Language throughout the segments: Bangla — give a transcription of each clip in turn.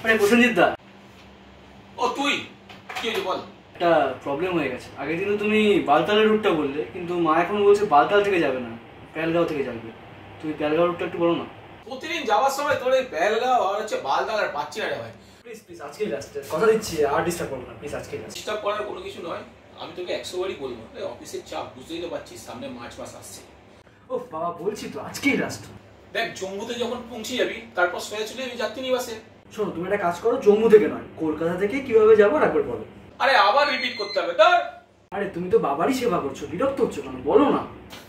আরে প্রসেনজিৎ দা। ও তুই কি হয়েছে বল। একটা প্রবলেম হয়ে গেছে। আগের দিনও তুমি বালতালের রুটটা বললে, কিন্তু মা এখন বলছে বালতাল থেকে যাবে না, প্যালগাঁও থেকে যাবে। তুমি প্যালগাঁও রুটটা একটু বলো না। প্রতিদিন যাওয়ার সময় তোর এই বেলগাঁও আর হচ্ছে বালতাল আর পাচ্ছি না রে ভাই। প্লিজ প্লিজ আজকেই লাস্ট, কথা দিচ্ছি আর ডিস্টার্ব করবো না, প্লিজ আজকেই লাস্ট। ডিস্টার্ব করার কোনো কিছু নয়, আমি তোকে 100 বারই বলবো। অফিসের চাপ বুঝতেই তো পারছিস, সামনে মার্চ মাস আসছে। ও বাবা, বলছি তো আজকেই লাস্ট। দেখ জম্মুতে যখন পৌঁছে যাবি তারপর সোজা চলে যাবি যাত্রী নিবাসে। শোনো, তুমি একটা কাজ করো, জম্মু থেকে নয় কলকাতা থেকে কিভাবে যাবো একবার বলো। আরে আবার রিপিট করতে হবে তার। আরে তুমি তো বাবারই সেবা করছো, বিরক্ত হচ্ছে কেন বলো না।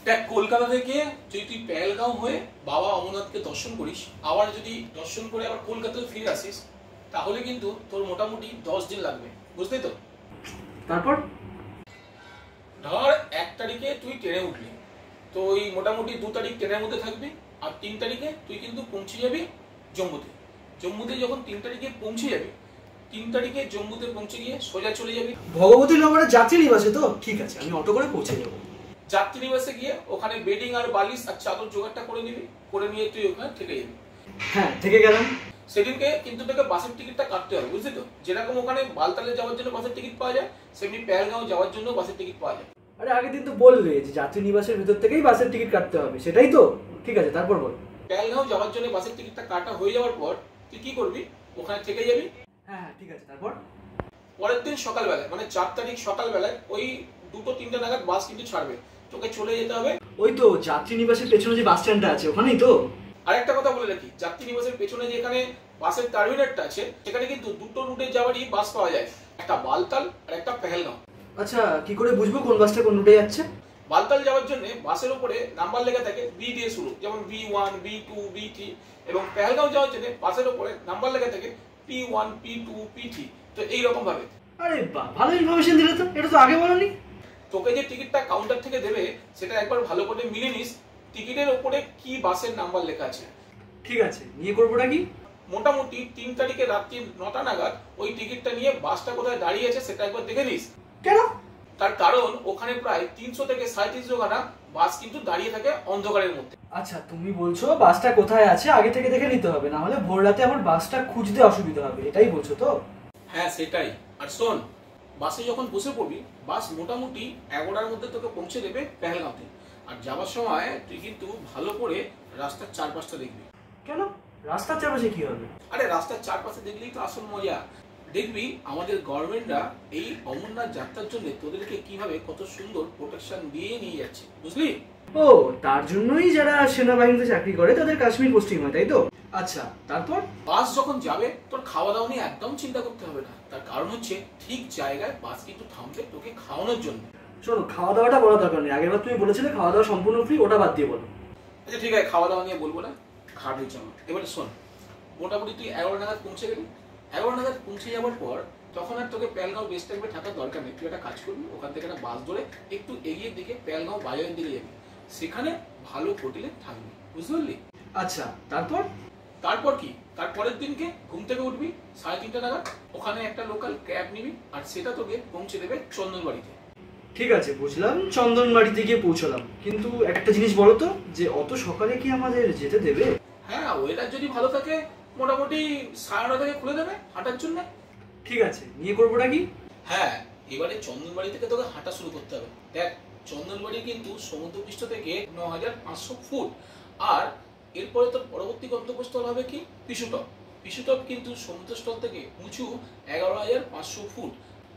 দেখ কলকাতা থেকে যদি তুই পেহেলগাঁও হয়ে বাবা অমরনাথকে দর্শন করিস, আবার যদি দর্শন করে আবার কলকাতায় ফিরে আসিস, তাহলে কিন্তু তোর মোটামুটি 10 দিন লাগবে, বুঝলি তো। তারপর ধর 1 তারিখে তুই ট্রেনে উঠলি, তো ওই মোটামুটি 2 তারিখ ট্রেনের মধ্যে থাকবি, আর 3 তারিখে তুই কিন্তু পৌঁছে যাবি জম্মুতে। জম্মুতে যখন 3 তারিখে পৌঁছে যাবি, 3 তারিখে জম্মুতে পৌঁছে গিয়ে সোজা চলে যাবি ভগবতী নগরের যাত্রী নিবাসে। তো ঠিক আছে, আমি অটো করে পৌঁছে যাবো। যাত্রী নিবাসে গিয়ে ওখানে বেডিং আর বালিশ আর চাদর জোগাড়টা করে নিবি, করে নিয়ে তুই ওখানে থেকে যাবি। হ্যাঁ, থেকে গেলাম। সেদিনকে কিন্তু তোকে বাসের টিকিটটা কাটতে হবে, বুঝলি তো। যেরকম ওখানে বালতালে যাওয়ার জন্য বাসের টিকিট পাওয়া যায়, সেমনি পেহেলগাঁও যাওয়ার জন্য বাসের টিকিট পাওয়া যায়। আরে আগের দিন তো বললে যে যাত্রী নিবাসের ভিতর থেকেই বাসের টিকিট কাটতে হবে, সেটাই তো। ঠিক আছে, তারপর বল। পেহেলগাঁও যাওয়ার জন্য বাসের টিকিটটা কাটা হয়ে যাওয়ার পর তুই কি করবি, ওখানে থেকে যাবি। হ্যাঁ হ্যাঁ, ঠিক আছে, তারপর পরের দিন সকালবেলায় মানে 4 তারিখ সকালবেলায় ওই 2-3টে নাগাদ বাস কিন্তু ছাড়বে, তোকে চলে যেতে হবে ওই তো যাত্রী নিবাসের পেছনে যে বাস স্ট্যান্ডটা আছে ওখানেই তো। আরেকটা কথা বলে রাখি, যাত্রী নিবাসের পেছনে যেখানে বাসের টার্মিনালটা আছে, সেখানে কিন্তু 2টো রুটে যাওয়ারই বাস পাওয়া যায়, একটা বালতাল আর একটা পেহেলগাঁও। আচ্ছা, কি করে বুঝবো কোন বাসটা কোন রুটে যাচ্ছে? বালতাল যাওয়ার জন্য বাসের উপরে নাম্বার লেখা থাকে বি দিয়ে শুরু, যেমন B1 B2 B3, এবং পেহেলগাঁও যাওয়ার জন্য বাসের উপরে নাম্বার লেখা থাকে P1 P2 P3। তো এইরকম ভাবে। আরে বাহ, ভালো ইনফরমেশন দিলে তো, এটা তো আগে বলনি। তোকে যে টিকিটটা কাউন্টার থেকে দেবে সেটা একবার ভালো করে মিলে নিস, টিকিটের উপরে কি বাসের নাম্বার লেখা আছে। ঠিক আছে, নিয়ে করবোটা কি? মোটামুটি 3 তারিখে রাত্রি 9টা নাগাদ ওই টিকিটটা নিয়ে বাসটা কোথায় দাঁড়িয়ে আছে সেটা একবার দেখে নিস। কেন? তার কারণ ওখানে প্রায় 300 থেকে 350 খানা বাস কিন্তু দাঁড়িয়ে থাকে অন্ধকারের মধ্যে। আচ্ছা, তুমি বলছো বাসটা কোথায় আছে আগে থেকে দেখে নিতে হবে, না হলে ভোর রাতে আমার বাসটা খুঁজতে অসুবিধা হবে, এটাই বলছো তো? হ্যাঁ সেটাই। আর শোন, বাসে যখন বসে পড়বি, বাস মোটামুটি 11টার মধ্যে তোকে পৌঁছে দেবে পেহেলগাঁওতে। আর যাওয়ার সময় তুই কিন্তু ভালো করে রাস্তার চারপাশটা দেখবি। কেন? রাস্তার চারপাশে কি হবে? আরে রাস্তার চারপাশে দেখলেই তো আসল মজা। দেখবি আমাদের গভর্নমেন্টরা এই অমরনাথ যাত্রার জন্য তোদেরকে কিভাবে কত সুন্দর প্রোটেকশন দিয়ে নিয়ে যাচ্ছে, বুঝলি? ও, তার জন্যই যারা সেনাবাহিনীতে চাকরি করে তাদের কাশ্মীর পোস্টিং হয়, তাই তো? আচ্ছা, তারপর? বাস যখন যাবে তোর খাওয়া দাওয়া নিয়ে একদম চিন্তা করতে হবে না, তার কারণ হচ্ছে ঠিক জায়গায় বাস কিন্তু থামবে তোকে খাওয়ানোর জন্য। শোনো, খাওয়া দাওয়াটা বলা দরকার নেই, আগেরবার তুমি বলেছিলে খাওয়া দাওয়া সম্পূর্ণ ফ্রি, ওটা বাদ দিয়ে বলো। আচ্ছা ঠিক আছে, খাওয়া দাওয়া নিয়ে বলবো না, খাট হচ্ছে আমার। এবারে শোন, মোটামুটি তুই 11 নাগাদ পৌঁছে গেলি। 11 নাগাদ পৌঁছে যাওয়ার পর তখন আর তোকে পেহেলগাঁও বেস ক্যাম্পে থাকার দরকার নেই। তুই একটা কাজ করবি, ওখান থেকে একটা বাস ধরে একটু এগিয়ে দিকে পেহেলগাঁও বাজারের দিকে যাবি, সেখানে ভালো হোটেলে থাকবি, বুঝতে পারলি? আচ্ছা, তারপর? তারপর কি, তারপরের দিনকে ঘুম থেকে উঠবি 3:30 নাগাদ, ওখানে একটা লোকাল ক্যাব নিবি, আর সেটা তোকে পৌঁছে দেবে চন্দনবাড়িতে। ঠিক আছে, বুঝলাম, চন্দনবাড়িতে গিয়ে পৌঁছলাম, কিন্তু একটা জিনিস বলো তো, যে অত সকালে কি আমাদের যেতে দেবে? হ্যাঁ, ওয়েদার যদি ভালো থাকে মোটামুটি 9:30 থেকে খুলে দেবে হাঁটার জন্য। ঠিক আছে, নিয়ে করবোটা কি? হ্যাঁ, এবারে চন্দনবাড়ি থেকে তোকে হাঁটা শুরু করতে হবে। দেখ চন্দনবাড়ি কিন্তু সমুদ্রপৃষ্ঠ থেকে 9500 ফুট, আর এরপরে তোর পরবর্তী গন্তব্যস্থল হবে কি পিশুটপ। পিশুটপ কিন্তু সমুদ্রস্থল থেকে উঁচু 11,500 ফুট,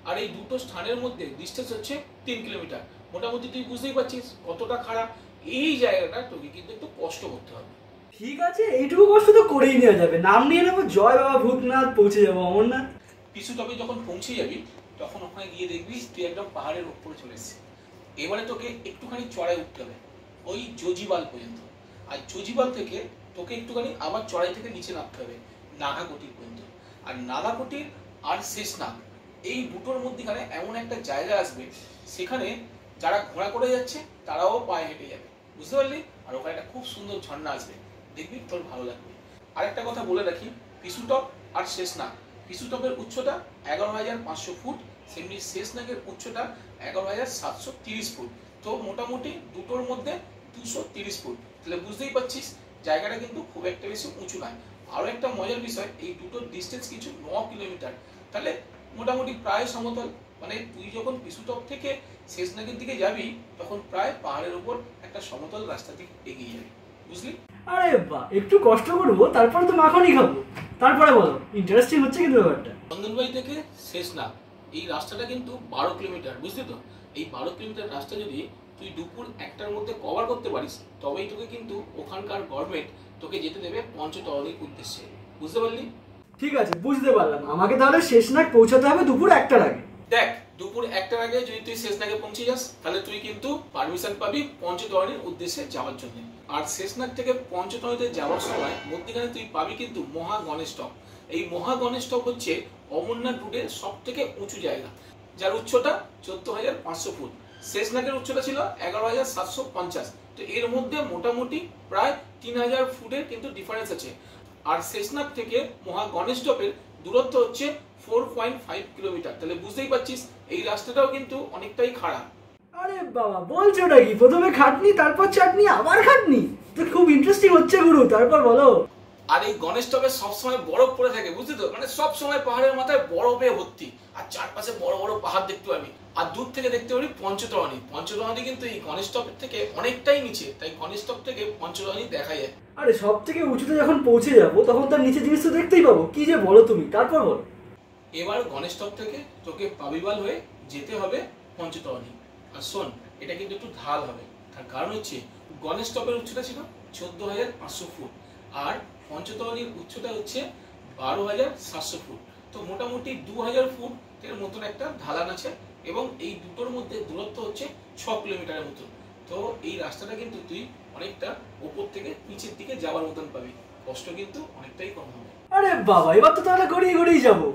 আর এই দুটো স্থানের মধ্যে ডিস্টেন্স হচ্ছে 3 কিলোমিটার। মোটামুটি তুই বুঝতেই পারছিস কতটা খারাপ। এই জায়গাটা তোকে কিন্তু একটু কষ্ট করতে হবে। ঠিক আছে, এইটুকু কষ্ট তো করেই নেওয়া যাবে, নাম নিয়ে নেবো জয় বাবা ভূতনাথ, পৌঁছে যাবো অমরনাথ। পিশুটপে যখন পৌঁছে যাবি তখন ওখানে গিয়ে দেখবি তুই একদম পাহাড়ের উপরে চলে এসেছিস। এবারে তোকে একটুখানি চড়াই উঠতে হবে ওই জজিবাল পর্যন্ত, আর জজিবাল থেকে তোকে একটুখানি আবার চড়াই থেকে নিচে নামতে হবে নাগাকুটির পর্যন্ত। আর নাগাকুটির আর শেষনাগ এই দুটোর মধ্যখানে এমন একটা জায়গা আসবে, সেখানে যারা ঘোড়া করে যাচ্ছে তারাও পায়ে হেঁটে যাবে, বুঝতে পারলি? আর ওখানে একটা খুব সুন্দর ঝর্ণা আসবে, দেখবি তোর ভালো লাগবে। আর একটা কথা বলে রাখি, পিশুটপ আর শেষনাগ, পিশুটপের উচ্চতা 11,500 ফুট, সেমনি শেষনাগের উচ্চতা 11,730 ফুট। তো মোটামুটি দুটোর মধ্যে 230 ফুট। তাহলে বুঝতেই পারছিস জায়গাটা কিন্তু খুব একটা বেশি উঁচু নয়। আরো একটা মজার বিষয়, এই দুটোর ডিস্টেন্স কিছু 9 কিলোমিটার, তাহলে মোটামুটি প্রায় সমতল। মানে তুই যখন পিছুটপ থেকে শেষনাগের দিকে যাবি তখন প্রায় পাহাড়ের উপর একটা সমতল রাস্তা দিকে এগিয়ে যাবি, বুঝলি? আরে বাহ, একটু কষ্ট করবো, তারপরে তো মাখনই খাবো। তারপরে বলো, ইন্টারেস্টিং হচ্ছে কিন্তু ব্যাপারটা। চন্দনবাড়ি থেকে শেষনাগ এই রাস্তাটা কিন্তু 12 কিলোমিটার, বুঝলি তো? এই 12 কিলোমিটার রাস্তা যদি তুই দুপুর 1টার মধ্যে কভার করতে পারিস তবেই তোকে কিন্তু ওখানকার গভর্নমেন্ট তোকে যেতে দেবে পঞ্চতরণীর উদ্দেশ্যে, বুঝতে পারলি? ঠিক আছে, বুঝতে পারলাম। আমাকে তাহলে শেষনাগ পৌঁছাতে হবে দুপুর 1টার আগে। দেখ, দুপুর 1টার আগে যদি তুই শেষনাগে পৌঁছে যাস তাহলে তুই কিন্তু পারমিশন পাবি পঞ্চতরণীর উদ্দেশ্যে যাওয়ার জন্য। আর শেষনাগ থেকে পঞ্চতরণীতে যাওয়ার সময় মধ্যখানে তুই পাবি কিন্তু মহা গণেশ টপ। এই মহা গণেশ টপ হচ্ছে অমরনাথ রুটের সব থেকে উঁচু জায়গা, যার উচ্চতা 14,500 ফুট। শেষনাগের উচ্চতা ছিল 11,750। তো এর মধ্যে মোটামুটি প্রায় 3,000 ফুটের কিন্তু ডিফারেন্স আছে। আর শেষনাগ থেকে মহা গণেশ টপের দূরত্ব হচ্ছে 4.5 কিলোমিটার। তাহলে বুঝতেই পারছিস এই রাস্তাটাও কিন্তু অনেকটাই খারাপ। আরে বাবা, বলছো নাকি? প্রথমে খাটনি, তারপর চাটনি, আবার খাটনি? তো খুব ইন্টারেস্টিং হচ্ছে গুরু, তারপর বলো। আর এই গণেশ টপে সবসময় বরফ পড়ে থাকে, বুঝলি তো? মানে সবসময় পাহাড়ের মাথায় বরফে ভর্তি, আর চারপাশে বড় বড় পাহাড় দেখতে পাবি। আর দূর থেকে দেখতে পাবি পঞ্চতরণী। পঞ্চতরণী কিন্তু এই গণেশ টপের থেকে অনেকটাই নিচে, তাই গণেশ টপ থেকে পঞ্চতরণী দেখা যায়। আরে সব থেকে উঁচুতে যখন পৌঁছে যাবো তখন তার নিচে জিনিস তো দেখতেই পাবো। কি যে বলো তুমি, তারপর বলো। এবার গণেশ টপ থেকে তোকে পাবিবাল হয়ে যেতে হবে পঞ্চতরণী। আর শোন, এটা কিন্তু একটু ঢাল হবে। তার কারণ হচ্ছে গণেশ টপের উচ্চতা ছিল 14,500 ফুট আর পঞ্চতরণীর উচ্চতা হচ্ছে 12,700 ফুট। তো মোটামুটি 2,000 ফুটের মতন একটা ঢালান আছে এবং এই দুটোর মধ্যে দূরত্ব হচ্ছে 6 কিলোমিটারের মতন। তো এই রাস্তাটা কিন্তু তুই অনেকটা উপর থেকে নিচের দিকে যাওয়ার মতন পাবি, কষ্ট কিন্তু অনেকটাই কম হবে। আরে বাবা, এবার তো তাহলে গড়িয়ে গড়িয়ে যাবো।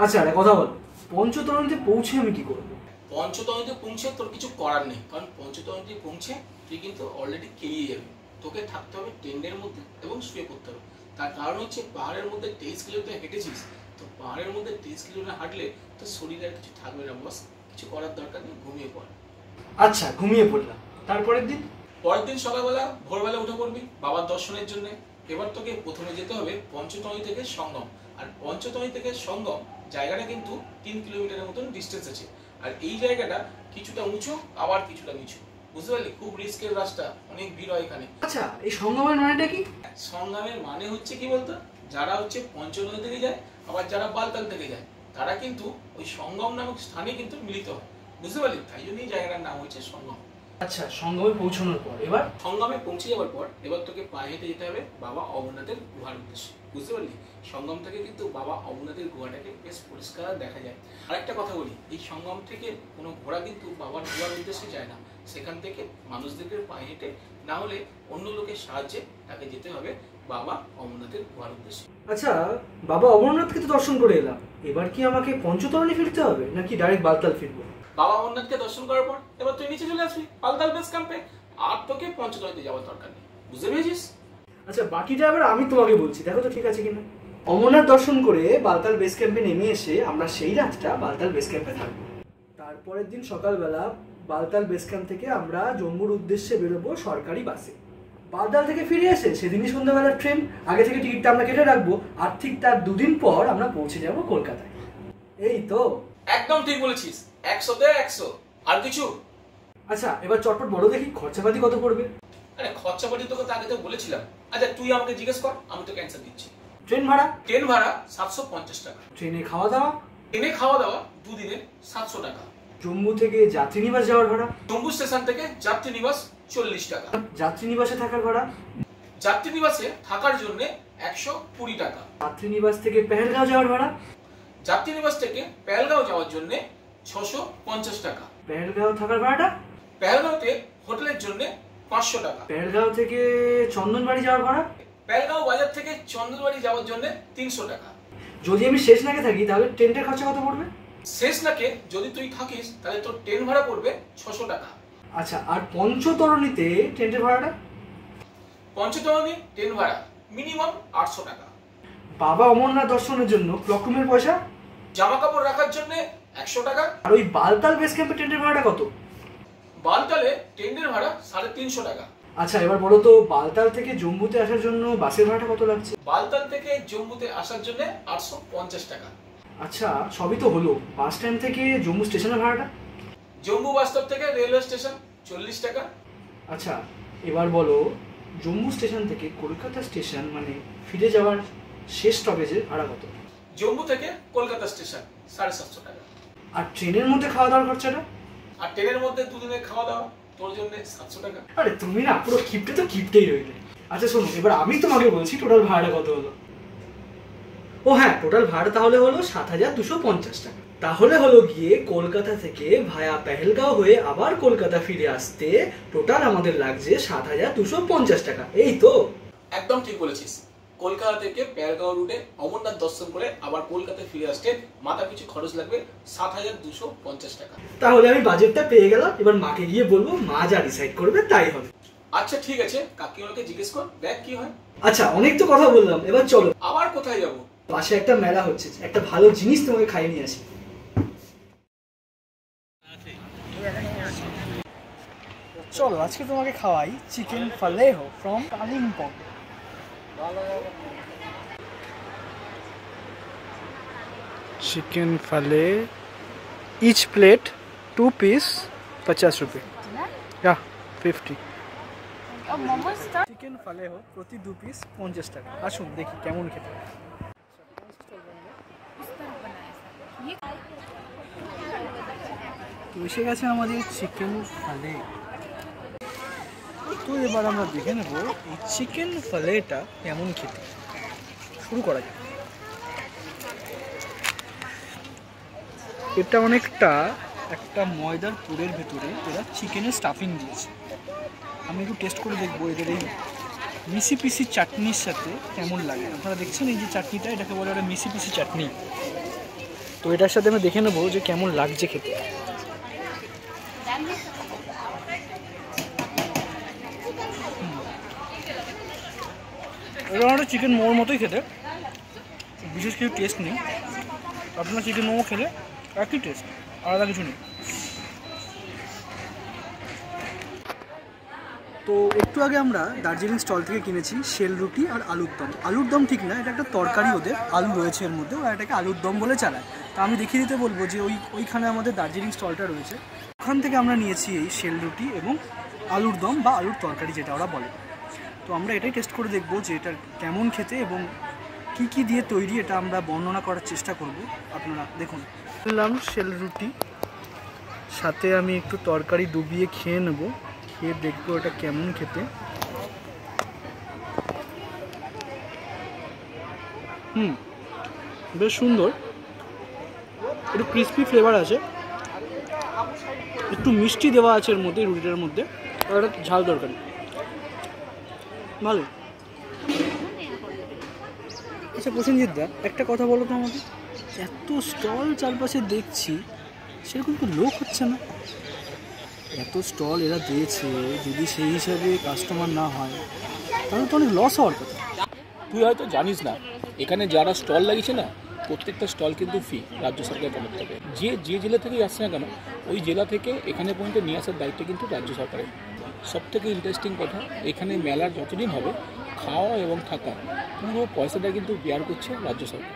আচ্ছা, একটা কথা বল, পঞ্চতরণীতে পৌঁছে আমি কি করবো? পঞ্চতরণীতে পৌঁছে তোর কিছু করার নেই, কারণ পঞ্চতরণীতে পৌঁছে তুই কিন্তু অলরেডি কেলিয়ে যাবি। তোকে থাকতে হবে টেন্টের মধ্যে এবং শুয়ে পড়তে হবে। তার কারণ হচ্ছে পাহাড়ের মধ্যে 23 কিলোমিটার হেঁটেছিস, তো পাহাড়ের মধ্যে 23 কিলোমিটার হাঁটলে তোর শরীরে আর কিছু থাকবে না বস। কিছু করার দরকার নেই, ঘুমিয়ে পড়। আচ্ছা, ঘুমিয়ে পড়লাম। তারপরের দিন? পরের দিন সকালবেলা ভোরবেলা উঠে পড়বি বাবার দর্শনের জন্য। এবার তোকে প্রথমে যেতে হবে পঞ্চতরণী থেকে সঙ্গম। আর পঞ্চতরণী থেকে সঙ্গম জায়গাটা কিন্তু 3 কিলোমিটারের মতন ডিস্টেন্স আছে। আর এই জায়গাটা কিছুটা উঁচু আবার কিছুটা নিচু, বুঝতে পারলি? খুব রিস্কের রাস্তা, অনেক ভিড় হয় এখানে। আচ্ছা, এই সঙ্গমের মানেটা কি? সঙ্গমের মানে হচ্ছে কি বলতো, যারা হচ্ছে পঞ্চতরণী থেকে যায় আবার যারা বালতাল থেকে যায় তারা কিন্তু ওই সঙ্গম নামক স্থানে কিন্তু মিলিত হয়, বুঝতে পারলি? তাই জন্যই জায়গাটার নাম হচ্ছে সঙ্গম। আচ্ছা, সঙ্গমে পৌঁছানোর পর এবার? সঙ্গমে পৌঁছে যাওয়ার পর এবার তোকে পায়ে হেঁটে যেতে হবে বাবা অমরনাথের গুহার উদ্দেশ্যে, বুঝতে পারলি? সঙ্গম থেকে কিন্তু বাবা অমরনাথের গুহাটাকে বেশ পরিষ্কার দেখা যায়। আরেকটা কথা বলি, এই সঙ্গম থেকে কোনো ঘোড়া কিন্তু বাবার গুহার উদ্দেশ্যে যায় না। সেখান থেকে মানুষদেরকে পায়ে হেঁটে না হলে অন্য লোকের সাহায্যে তাকে যেতে হবে বাবা অমরনাথের গুহার উদ্দেশ্যে। আচ্ছা, বাবা অমরনাথকে তো দর্শন করে এলাম, এবার কি আমাকে পঞ্চতরণী ফিরতে হবে নাকি ডাইরেক্ট বালতাল ফিরবো? বাবা অমরনাথকে দর্শন করার পর এবার তুই নিচে চলে আসবি পালতাল বেস ক্যাম্পে, আর তোকে পঞ্চতরণীতে যাওয়ার দরকার নেই, বুঝতে পেরেছিস? আচ্ছা, বাকিটা এবার আমি তোমাকে বলছি, দেখো তো ঠিক আছে কিনা। অমরনাথ দর্শন করে বালতাল বেস ক্যাম্পে নেমে এসে আমরা সেই রাতটা বালতাল বেস ক্যাম্পে থাকবো। তারপরের দিন সকালবেলা বালতাল বেস ক্যাম্প থেকে আমরা জম্মুর উদ্দেশ্যে বেরোবো সরকারি বাসে। বালতাল থেকে ফিরে এসে সেদিনই সন্ধ্যাবেলার ট্রেন, আগে থেকে টিকিটটা আমরা কেটে রাখবো, আর ঠিক তার 2 দিন পর আমরা পৌঁছে যাবো কলকাতায়। এই তো একদম ঠিক বলেছিস, 100-তে 100। আর কিছু? আচ্ছা, এবার চটপট বলো দেখি খরচাপাতি কত পড়বে? আরে খরচাপাতি তোকে তো আগে তো বলেছিলাম। আচ্ছা তুই আমাকে জিজ্ঞেস কর, আমি তোকে অ্যান্সার দিচ্ছি। ট্রেন ভাড়া? ট্রেন ভাড়া 750 টাকা। ট্রেনে খাওয়া দাওয়া? ট্রেনে খাওয়া দাওয়া 2 দিনে 700 টাকা। জম্মু থেকে যাত্রী নিবাস যাওয়ার ভাড়া? জম্মু স্টেশন থেকে যাত্রী নিবাস 40 টাকা। যাত্রী নিবাসে থাকার ভাড়া? যাত্রী নিবাসে থাকার জন্য 120 টাকা। যাত্রী নিবাস থেকে পেহেলগাঁও যাওয়ার ভাড়া? যাত্রী নিবাস থেকে পেহেলগাঁও যাওয়ার জন্য 650 টাকা। পেহেলগাঁও থাকার ভাড়াটা? পেহেলগাঁওতে হোটেলের জন্য 500 টাকা। পেহেলগাঁও থেকে চন্দনবাড়ি যাওয়ার ভাড়া? পেহেলগাঁও বাজার থেকে চন্দনবাড়ি যাওয়ার জন্য 300 টাকা। যদি আমি শেষনাগে থাকি তাহলে ট্রেনটার খরচা কত পড়বে? শেষনাগে যদি তুই থাকিস তাহলে তোর ট্রেন ভাড়া পড়বে 600 টাকা। আচ্ছা, আর পঞ্চতরণীতে ট্রেনের ভাড়াটা? পঞ্চতরণী ট্রেন ভাড়া মিনিমাম 800 টাকা। বাবা অমরনাথ দর্শনের জন্য ক্লকরুমের পয়সা? জামা কাপড় রাখার জন্য 100 টাকা। আর ওই বালতাল বেস ক্যাম্পে ট্রেনের ভাড়াটা কত? বালতালে ট্রেনের ভাড়া 350 টাকা। আচ্ছা এবার বলো তো বালতাল থেকে জম্মুতে আসার জন্য বাসের ভাড়াটা কত লাগছে? বালতাল থেকে জম্মুতে আসার জন্য 850 টাকা। আচ্ছা সবই তো হলো, বাস স্ট্যান্ড থেকে জম্মু স্টেশনের ভাড়াটা? জম্মু বাস স্টপ থেকে রেলওয়ে স্টেশন 40 টাকা। আচ্ছা এবার বলো জম্মু স্টেশন থেকে কলকাতা স্টেশন মানে ফিরে যাওয়ার শেষ স্টপেজের ভাড়া কত? জম্মু থেকে কলকাতা স্টেশন 750 টাকা। আর ট্রেনের মধ্যে খাওয়া দাওয়ার খরচাটা? আর ট্রেনের মধ্যে দুদিনের খাওয়া দাওয়া তোর জন্য 700 টাকা। আরে তুমি না পুরো কিপটে তো কিপটেই রইলে। আচ্ছা শোনো এবার আমি তোমাকে বলছি টোটাল ভাড়াটা কত হলো। ও হ্যাঁ, টোটাল ভাড়া তাহলে হলো 7,250 টাকা। তাহলে হলো গিয়ে কলকাতা থেকে ভায়া পেহেলগাঁও হয়ে আবার কলকাতা ফিরে আসতে টোটাল আমাদের লাগছে 7,250 টাকা, এই তো? একদম ঠিক বলেছিস। কলকাতা থেকে পেহেলগাঁও রুটে অমরনাথ দর্শন করে আবার কলকাতায় ফিরে আসতে মাথা পিছু খরচ লাগবে 7,250 টাকা। তাহলে আমি বাজেটটা পেয়ে গেলাম, এবার মাকে গিয়ে বলবো, মা যা ডিসাইড করবে তাই হবে। আচ্ছা ঠিক আছে, কাকিমাকে জিজ্ঞেস কর ব্যাগ কি হয়। আচ্ছা অনেক তো কথা বললাম, এবার চলো। আবার কোথায় যাব? পাশে একটা মেলা হচ্ছে, একটা ভালো জিনিস তোমাকে খাইয়ে নিয়ে আসি। চলো আজকে তোমাকে খাওয়াই চিকেন ফালেহো ফ্রম কালিম্পং। चिकन फले each plate 2 piece 50 रुपये या 50। চিকেন ফালেহো প্রতি 2 পিস 50 টাকা। আসুন দেখি কেমন খেতে। তো এসে গেছে আমাদের চিকেন ফালে। তো এবার আমরা দেখে নেব এই চিকেন ফালেটা কেমন খেতে। শুরু করা যাক। এটা অনেকটা একটা ময়দার পুরের ভেতরে এরা চিকেনের স্টাফিং দিয়েছে। আমি একটু টেস্ট করে দেখবো এদের এই মিসি পিসি চাটনির সাথে কেমন লাগে। আপনারা দেখছেন এই যে চাটনিটা, এটাকে বলে একটা মিসি পিসি চাটনি। তো এটার সাথে আমি দেখে নেবো যে কেমন লাগছে খেতে। এটা একটা চিকেন মোমোর মতোই খেতে, বিশেষ কিছু টেস্ট নেই। আপনার চিকেন মোমো খেলে একই টেস্ট, আলাদা কিছু নেই। তো একটু আগে আমরা দার্জিলিং স্টল থেকে কিনেছি শেল রুটি আর আলুর দম। আলুর দম ঠিক না, এটা একটা তরকারি, ওদের আলু রয়েছে এর মধ্যে, ওরা এটাকে আলুর দম বলে চালায়। তা আমি দেখিয়ে দিতে বলবো যে ওইখানে আমাদের দার্জিলিং স্টলটা রয়েছে, ওখান থেকে আমরা নিয়েছি এই শেল রুটি এবং আলুর দম বা আলুর তরকারি যেটা ওরা বলে। তো আমরা এটাই টেস্ট করে দেখবো যে এটা কেমন খেতে এবং কি কি দিয়ে তৈরি, এটা আমরা বর্ণনা করার চেষ্টা করব। আপনারা দেখুন। নিলাম শেল রুটি, সাথে আমি একটু তরকারি ডুবিয়ে খেয়ে নেব, খেয়ে দেখবো এটা কেমন খেতে। বেশ সুন্দর, একটু ক্রিস্পি ফ্লেভার আছে, একটু মিষ্টি দেওয়া আছে এর মধ্যে, রুটিটার মধ্যে, আর একটা ঝাল তরকারি, ভালো। আচ্ছা প্রসেনজিৎ দা, একটা কথা বলো তো আমাকে, এত স্টল চারপাশে দেখছি, সেরকম তো লোক হচ্ছে না। এত স্টল এরা দিয়েছে, যদি সেই হিসাবে কাস্টমার না হয় তাহলে তো অনেক লস হওয়ার কথা। তুই হয়তো জানিস না, এখানে যারা স্টল লাগিয়েছে না, প্রত্যেকটা স্টল কিন্তু ফি রাজ্য সরকার করতে হবে। যে জেলা থেকেই আসছে না কেন, ওই জেলা থেকে এখানে পর্যন্ত নিয়ে আসার দায়িত্ব কিন্তু রাজ্য সরকারের। সবথেকে ইন্টারেস্টিং কথা, এখানে মেলার যতদিন হবে খাওয়া এবং থাকা পুরো পয়সাটা কিন্তু বেয়ার করছে রাজ্য সরকার।